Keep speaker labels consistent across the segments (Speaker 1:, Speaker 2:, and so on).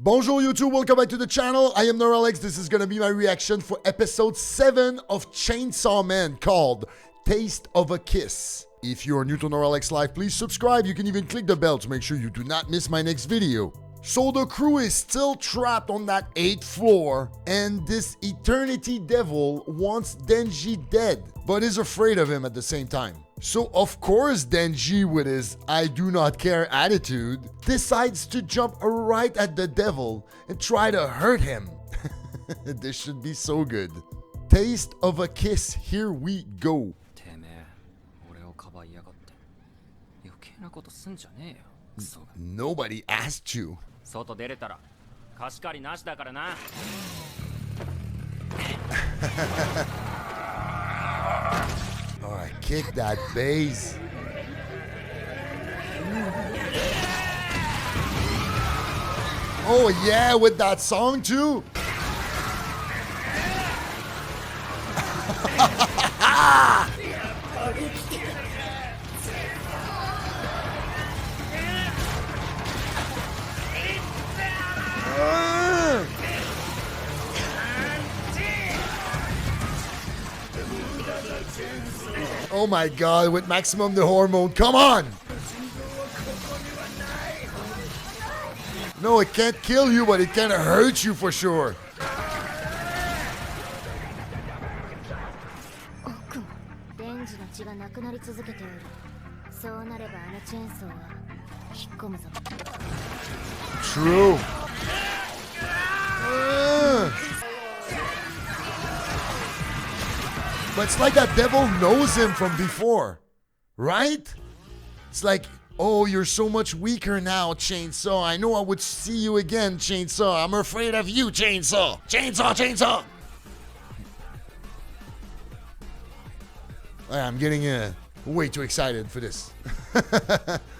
Speaker 1: Bonjour YouTube, welcome back to the channel. I am Neuralex. This is gonna be my reaction for episode 7 of Chainsaw Man called Taste of a Kiss. If you are new to Neuralex Live, please subscribe. You can even click the bell to make sure you do not miss my next video. So the crew is still trapped on that 8th floor, and this Eternity Devil wants Denji dead, but is afraid of him at the same time. So of course Denji, with his I do not care attitude, decides to jump right at the devil and try to hurt him. This should be so good. Taste of a Kiss, here we go. Nobody asked you. Oh, I kicked that base. Oh yeah, with that song too. Oh my god, with Maximum the Hormone, come on! No, it can't kill you, but it can hurt you for sure. True. But it's like that devil knows him from before, right? It's like, oh, you're so much weaker now, Chainsaw. I know I would see you again, Chainsaw. I'm afraid of you, Chainsaw. Chainsaw, Chainsaw. I'm getting way too excited for this.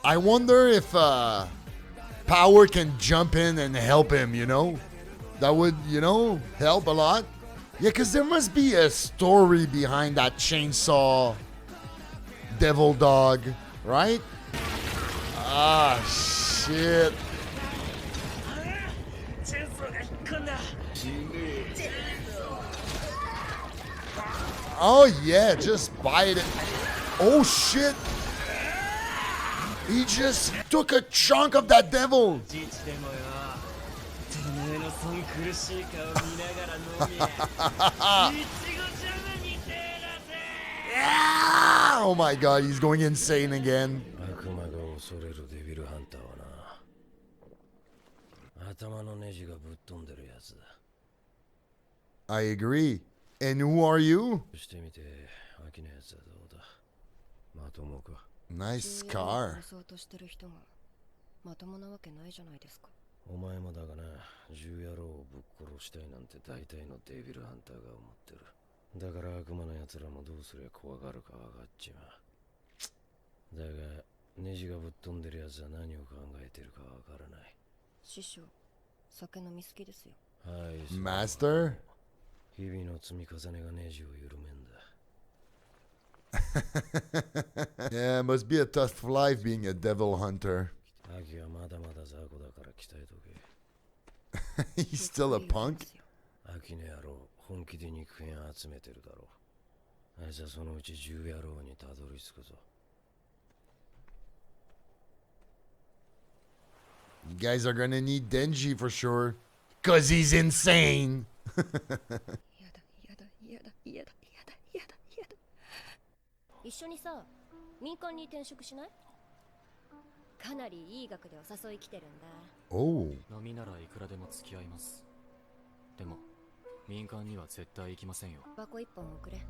Speaker 1: I wonder if Power can jump in and help him, you know? That would, you know, help a lot. Yeah, because there must be a story behind that Chainsaw Devil Dog, right? Ah, shit. Oh, yeah, just bite it. Oh, shit. He just took a chunk of that devil. Oh my god, he's going insane again. I agree. And who are you? Nice car.
Speaker 2: お前もだがな、獣野郎をぶっ殺したいなんて大体のデビルハンターが思ってる。だから悪魔の奴らもどうすりゃ怖がるか分かっちまう。だが、ネジがぶっ飛んでる奴は何を考えてるか分からない。師匠、酒飲み好きですよ。はい。
Speaker 1: マスター？
Speaker 2: 日々の積み重ねがネジを緩めんだ。
Speaker 1: Yeah, must be a tough life being a devil hunter. He's still a punk? You guys are gonna need Denji for sure. Cause he's insane.
Speaker 3: 一緒にさ、民間に転職しない？かなりいい額でお誘い来てるんだ。
Speaker 1: おう。
Speaker 4: 飲みならいくらでも付き合います。でも民間には絶対行きませんよ。
Speaker 3: 箱一本送れ。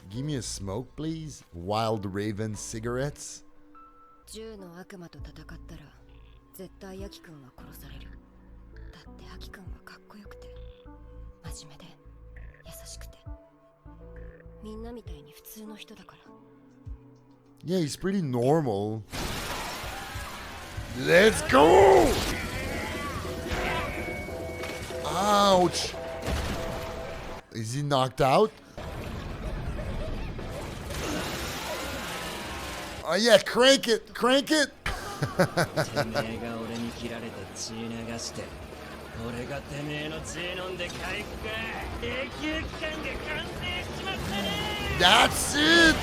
Speaker 1: Give me a smoke, please. Wild Raven cigarettes.
Speaker 3: 銃の悪魔と戦ったら絶対アキ君は殺される。だってアキ君はかっこよくて真面目で優しくて。みんなみたいに普通の人だから。
Speaker 1: Yeah, he's pretty normal. Let's go! Ouch! Is he knocked out? Oh yeah, crank it, crank it!
Speaker 5: てめえが俺に切られて血流して、俺がてめえの血飲んで回復。永久期間が完成しちまったね。
Speaker 1: That's it!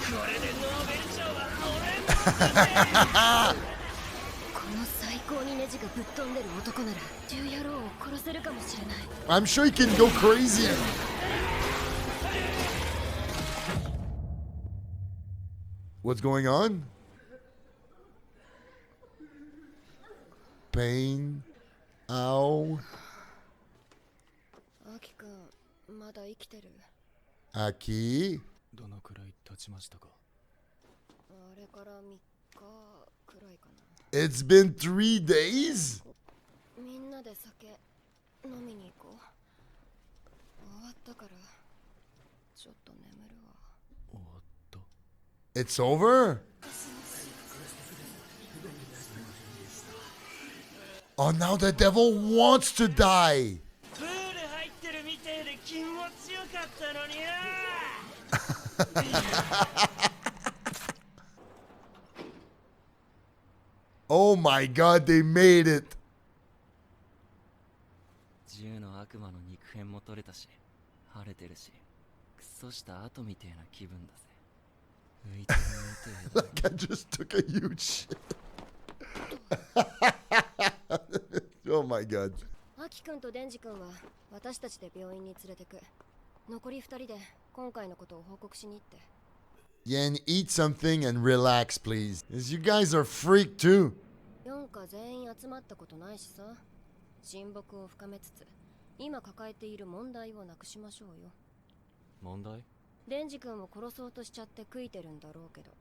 Speaker 5: これでノーベル賞は俺のもんだぜ。
Speaker 3: この最高にネジがぶっ飛んでる男なら銃野郎を殺せるかもしれない。
Speaker 1: I'm sure he can go crazy. What's going on? Pain. Ow.
Speaker 3: アキくんまだ生きてる。
Speaker 1: Aki.
Speaker 4: どのくらい経ちましたか？
Speaker 3: あれから3日くらいかな。
Speaker 1: It's been 3 days?
Speaker 3: みんなで酒飲みに行こう。終わったからちょっと眠るわ。
Speaker 4: 終わった。
Speaker 1: It's over? Oh, now the devil wants to die.
Speaker 5: プール入ってるみてえで気持ちよかったのにな。
Speaker 1: Oh my god, they made it.
Speaker 5: 銃の悪魔の肉片も取れたし、晴れてるし、クソした後みてえな気分だぜ。浮いてるみてえだ。
Speaker 1: Like I just took a huge shit. Oh my god.
Speaker 3: アキくんとデンジくんは私たちで病院に連れてく。残り2人で今回のことを報告しに行って。
Speaker 1: Yeah, and eat something and relax, please. Because you guys are freaked too.
Speaker 3: 4課全員集まったことないしさ。親睦を深めつつ今抱えている問題をなくしましょうよ。
Speaker 4: 問題？
Speaker 3: デンジ君を殺そうとしちゃって悔いてるんだろうけど。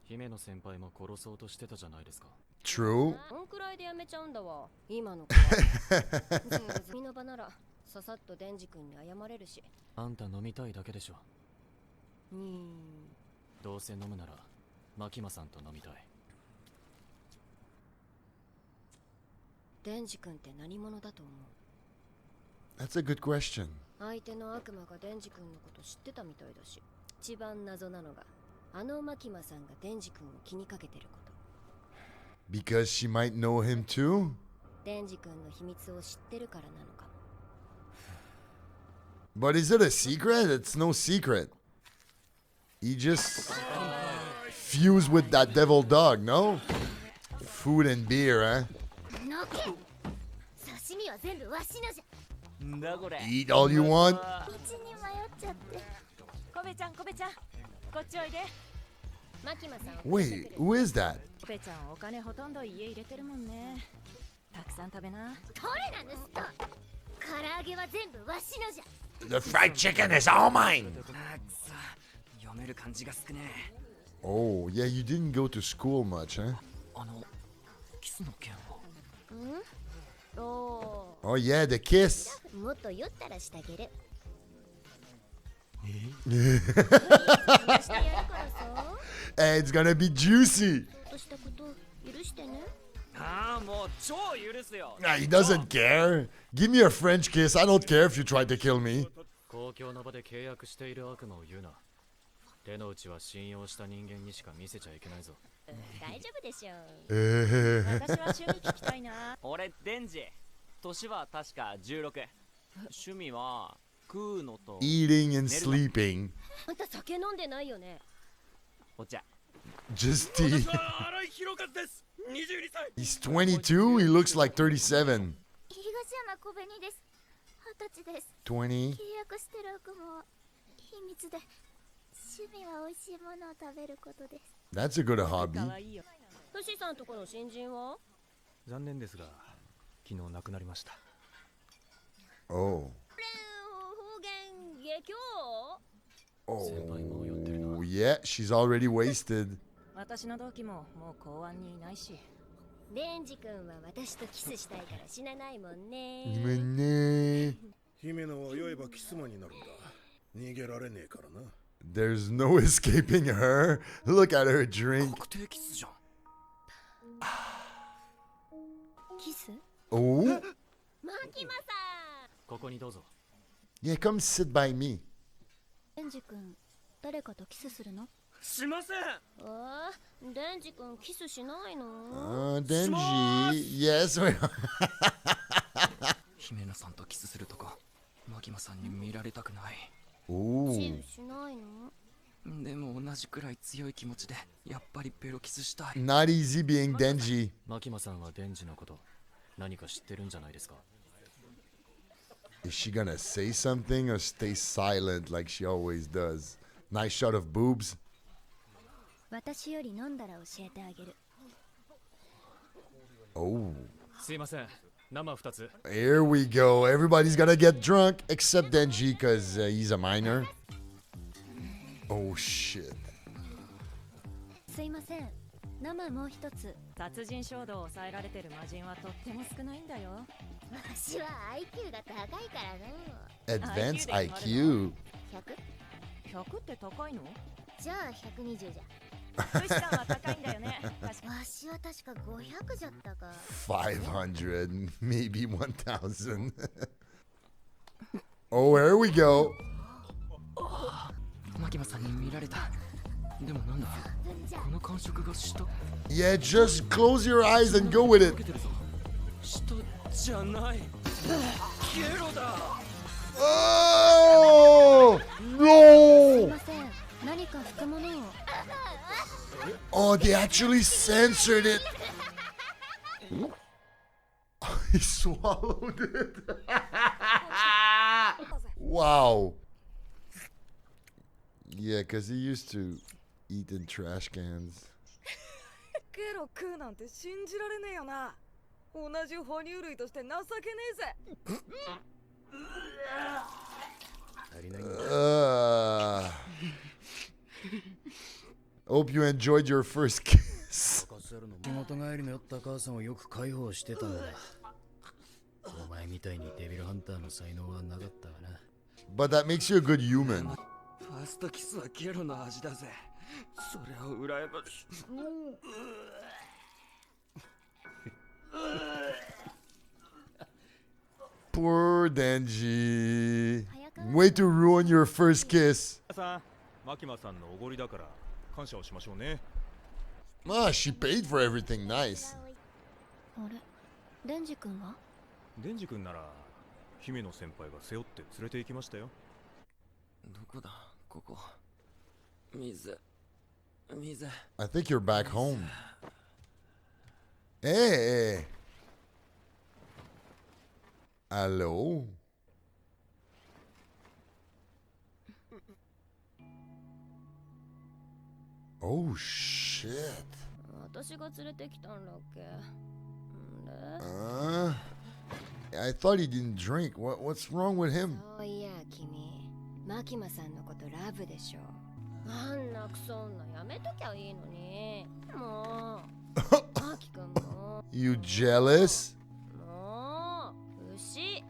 Speaker 4: 姫野先輩も殺そうとしてたじゃないですか。
Speaker 1: True.
Speaker 3: こんくらいでやめちゃうんだわ今の子は。ずみの場ならささっとデンジ君に謝れるし。
Speaker 4: あんた飲みたいだけでしょ。どうせ飲むなら牧間さんと飲みたい。
Speaker 3: デンジ君って何者だと思う？
Speaker 1: That's a good question.
Speaker 3: 相手の悪魔がデンジ君のこと知ってたみたいだし、一番謎なのがあのマキマさんがデンジ君を気にかけてること。
Speaker 1: Because she might know him too?
Speaker 3: デンジ君の秘密を知ってるからなのかも。
Speaker 1: But is it a secret? It's no secret. He just fused with that devil dog, no? Food and beer, huh?
Speaker 3: のけ刺身は全部わしのじゃ。
Speaker 5: んだこれ。
Speaker 1: Eat all you want?
Speaker 3: 道に迷っちゃって。
Speaker 6: コベちゃん、コベちゃん、こっちおいで。
Speaker 3: マキマさん。
Speaker 1: Wait, who is that?
Speaker 6: コベちゃん、お金ほとんど家入れてるもんね。たくさん食べな。
Speaker 3: これな盗っ人。唐揚げは全部わしのじゃ。
Speaker 1: The fried chicken is all mine!
Speaker 5: あ、くそ。読める感じが少ねえ。
Speaker 1: Oh, yeah, you didn't go to school much, huh?
Speaker 5: キスの件は。
Speaker 3: お
Speaker 1: Oh, yeah, the kiss.
Speaker 3: お。もっと酔ったらしてあげる。してやるからさ。
Speaker 1: Hey, it's gonna be juicy.
Speaker 3: としたこと許してね。
Speaker 5: ああ、もう超許すよ。
Speaker 1: Nah, he doesn't care. Give me a French kiss. I don't care if you try to kill me.
Speaker 4: 公共の場で契約している悪魔を言うな。手の内は信用した人間にしか見せちゃいけないぞ。
Speaker 3: 大丈夫でしょ
Speaker 6: 私は趣味聞きたいな。
Speaker 5: 俺、デンジ。年は確か16。趣味は食うのと
Speaker 1: Eating and sleeping.
Speaker 3: あんた酒飲んでないよね。
Speaker 5: お茶。
Speaker 1: Just eat.
Speaker 5: 荒井宏和です。22歳。
Speaker 1: He's 22. He looks like 37.
Speaker 7: 東山小紅です。20歳です。
Speaker 1: 20.
Speaker 7: 契約してる悪魔は秘密で、趣味は美味しいものを食べることです。
Speaker 1: That's a good hobby.
Speaker 6: 可愛いよ。
Speaker 3: フシさんとこの新人は？
Speaker 4: 残念ですが、昨日亡くなりました。
Speaker 1: Oh.
Speaker 3: 方言下教？
Speaker 1: Oh, yeah, she's already wasted.
Speaker 6: 私の同期ももう公安にいないし。
Speaker 3: デンジ君は私とキスしたいから死なないもんね。
Speaker 1: ね
Speaker 8: 姫野は酔えばキスマになるんだ。逃げられねえからな。
Speaker 1: There's no escaping her. Look at her drink.
Speaker 5: 確定キスじゃん。
Speaker 3: キス？
Speaker 1: Oh?
Speaker 3: マキマさ
Speaker 4: ここにどうぞ。
Speaker 1: Yeah, come sit by me.
Speaker 7: デンジ君、誰かとキスするの？
Speaker 5: しません。
Speaker 3: ん。おお、デデンジ君キスしないの？
Speaker 1: Denji. Yes.
Speaker 5: 姫野さんとキスするとこマキマさんに見られたくない。
Speaker 3: チ
Speaker 1: Ooh.
Speaker 3: ルしないの？
Speaker 5: でも同じくらい強い気持ちでやっぱりベロキスしたい。
Speaker 1: Not easy being Denji.
Speaker 4: マキマさんはデンジのこと何か知ってるんじゃないですか？
Speaker 1: Is she gonna say something or stay silent like she always does? Nice shot of boobs.
Speaker 7: 私より飲んだら教えてあげる。
Speaker 1: Oh.
Speaker 4: すいません、生2つ。
Speaker 1: Here we go. Everybody's gonna get drunk except Denji because he's a minor. Oh shit.
Speaker 7: すいません。生もう一つ。
Speaker 6: 殺人衝動を抑えられてる魔人はとっても少ないんだよ。
Speaker 7: わしは IQ が高いからの。
Speaker 1: Advanced IQ.
Speaker 7: 100？
Speaker 6: 100って高いの？
Speaker 7: じゃあ120じゃ。
Speaker 6: フシさんは高いんだよね。確か
Speaker 7: わしは確か500じゃったか。
Speaker 1: 500, maybe 1000. Oh, here we go.
Speaker 5: マキマさんに見られた。でもなんだこの感触が下
Speaker 1: Yeah, just close your eyes and go with it.
Speaker 5: けてるぞ。下じゃない。ゲロだ。
Speaker 1: Oh
Speaker 7: すい
Speaker 1: no!
Speaker 7: ません。何か拭くものを。
Speaker 1: Oh, they actually censored it. He swallowed it. Wow. Yeah, because he used to eat in trash cans.
Speaker 6: ゲロ食うなんて信じられねえよな。同じ哺乳類として情けねえぜ。
Speaker 1: Hope you enjoyed your first kiss.
Speaker 2: 仕事帰りの酔った母さんをよく介抱してたんだ。お前みたいにデビルハンターの才能はなかったわな。
Speaker 1: But that makes you a good human.
Speaker 5: ファーストキスはゲロの味だぜ。それを羨ましい。
Speaker 1: Poor Denji. Way to ruin your first kiss.
Speaker 8: さん、マキマさんのおごりだから感謝をしましょうね。
Speaker 1: Ah, she paid for everything. Nice.
Speaker 7: あれデンジ君は？
Speaker 8: デンジ君なら姫野先輩が背負って連れて行きましたよ。
Speaker 5: どこだここ。水。水。
Speaker 1: I think you're back home. Hey. Hello? Oh shit.
Speaker 3: 私が連れてきたんだっけ？んで？
Speaker 1: I thought he didn't drink. What's wrong with him?
Speaker 3: そういや君、マキマさんのことラブでしょ。あんなクソ女やめときゃいいのに。もう。マキ君も。
Speaker 1: You jealous?
Speaker 3: もう牛。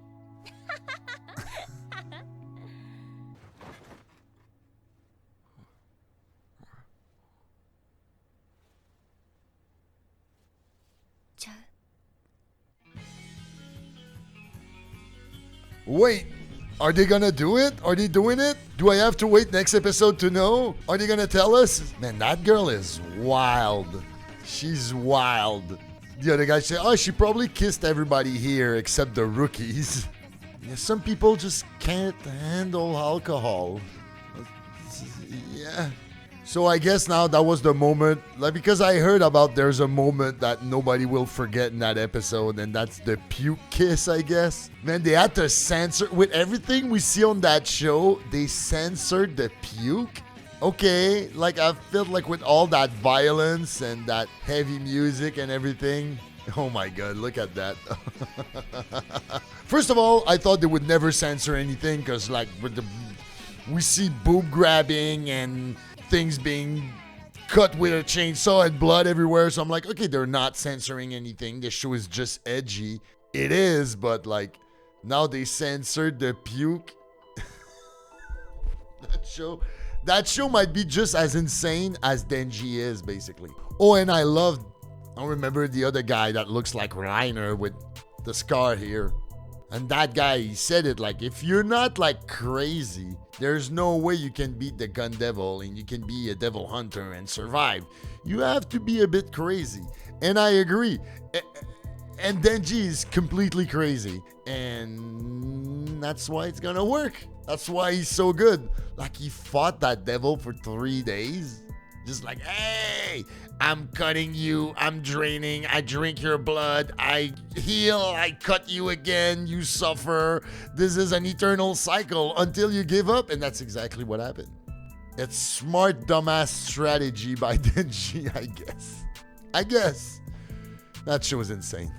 Speaker 3: ちゃう。
Speaker 1: Wait, are they gonna do it? Are they doing it? Do I have to wait next episode to know? Are they gonna tell us? Man, that girl is wild. She's wild. The other guy said, oh, she probably kissed everybody here except the rookies. Yeah, some people just can't handle alcohol. Yeah. So I guess now that was the moment, like, because I heard about there's a moment that nobody will forget in that episode, and that's the puke kiss, I guess. Man, they had to censor, with everything we see on that show, they censored the puke. Okay, like I felt like with all that violence and that heavy music and everything. Oh my god, look at that. First of all, I thought they would never censor anything because like with the we see boob grabbing and things being cut with a chainsaw and blood everywhere. So I'm like, okay, they're not censoring anything. The show is just edgy. It is, but like now they censored the puke. That show might be just as insane as Denji is, basically. Oh, and I don't remember the other guy that looks like Reiner with the scar here. And that guy, he said it like, if you're not like crazy, there's no way you can beat the gun devil and you can be a devil hunter and survive. You have to be a bit crazy. And I agree. And Denji is completely crazy. And that's why it's gonna work. That's why he's so good. Like, he fought that devil for 3 days. Just like, hey, I'm cutting you, I'm draining, I drink your blood, I heal, I cut you again, you suffer. This is an eternal cycle until you give up, and that's exactly what happened. It's smart dumbass strategy by Denji, I guess. That show is insane.